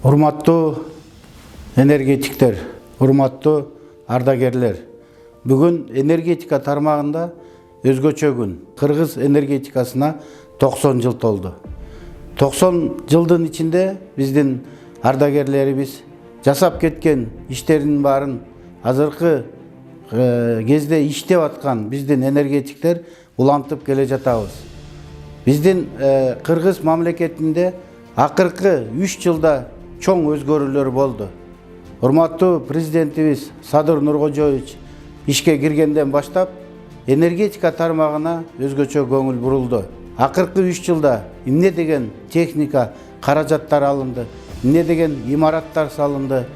Урматтуу энергетиктер, урматтуу ардагерлер. Бүгүн энергетика тармагында өзгөчө күн. Кыргыз энергетикасына 90 жыл толду. 90 жылдын ичинде биздин ардагерлерибиз жасап кеткен иштердин баарын азыркы кезде иштеп аткан биздин энергетиктер улантып келе жатабыз. Биздин Кыргыз мамлекетинде акыркы 3 жылда чоң өзгөрүүлөр болду. Урматтуу президентибиз Садыр Нуркожоевич ишке киргенден баштап энергетика тармагына өзгөчө көңүл бурулду. Акыркы 3 жылда эмне деген техника, каражаттар алынды, эмне деген имараттар салынды.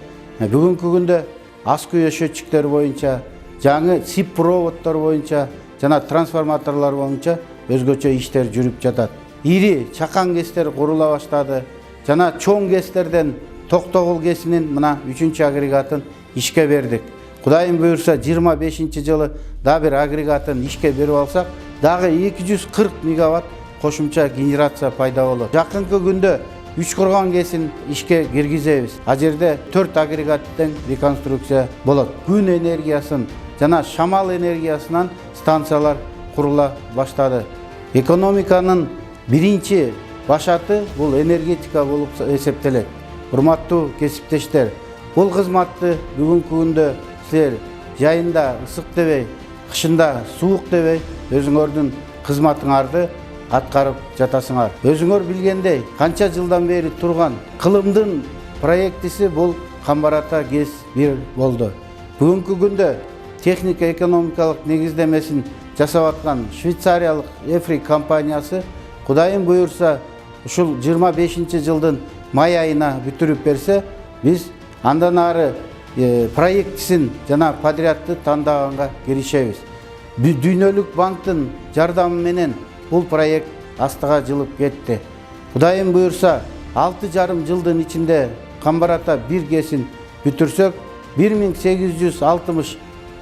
Бүгүнкү күндө ас күйөө счетчиктер боюнча, жаңы сип проводдор боюнча жана трансформаторлор боюнча өзгөчө иштер жүрүп жатат. Ири чакан кестер курула баштады. Жана чоң кестерден Токтогул кесинин мына 3-чү агрегатын ишке бердик. Кудайым буйрса 25 жылы да бир агрегатын ишке берип алсак, дагы 240 мегаватт кошумча генерация пайда болот. Жакынкы күндө 3 курган кесин ишке киргизебиз. А жерде 4 агрегаттын реконструкция болот. Күн энергиясын жана шамал энергиясынан станциялар курула баштады. Экономиканын биринчи башаты бул энергетика болуп эсептелет. Урматтуу кесиптештер, бул кызматты бүгүнкү күндө силер жайында ысык дебей, кышында суук дебей өзүңөрдүн кызматыңарды аткарып жатасыңар. Өзүңөр билгендей, канча жылдан бери турган кылымдын проектиси бул Камбар-Ата ГЭС 1 болду. Бүгүнкү күндө техника экономикалык негиздемесин жасап аткан швейцариялык EFRI компаниясы Кудайым буйрса ушул 25 жылдын май айына бүтүрүп берсе, биз андан ары проектисин жана подрядты тандаганга киришебиз. Дүйнөлүк банктын жардамы менен бул проект астыга жылып кетти. Кудайым буйрса 6,5 жылдын ичинде Камбар-Ата 1 ГЭСин бүтүрсөк, 1860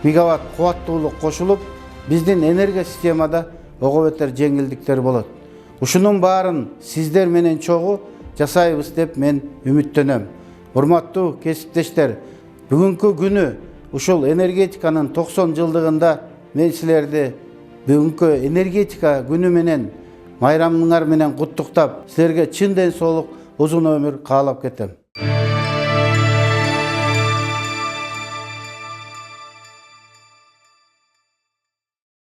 мегаватт кубаттуулук кошулуп, биздин энергия системада ого бетер жеңилдиктер болот. Ушунун баарын сиздер менен чогуу жасайбыз деп мен үмүттөнөм. Урматтуу кесиптештер, бүгүнкү күнү ушул энергетиканын 90 жылдыгында мен силерди бүгүнкү энергетика күнү менен, майрамыңар менен куттуктап, силерге чын ден соолук, узун өмүр каалап кетем.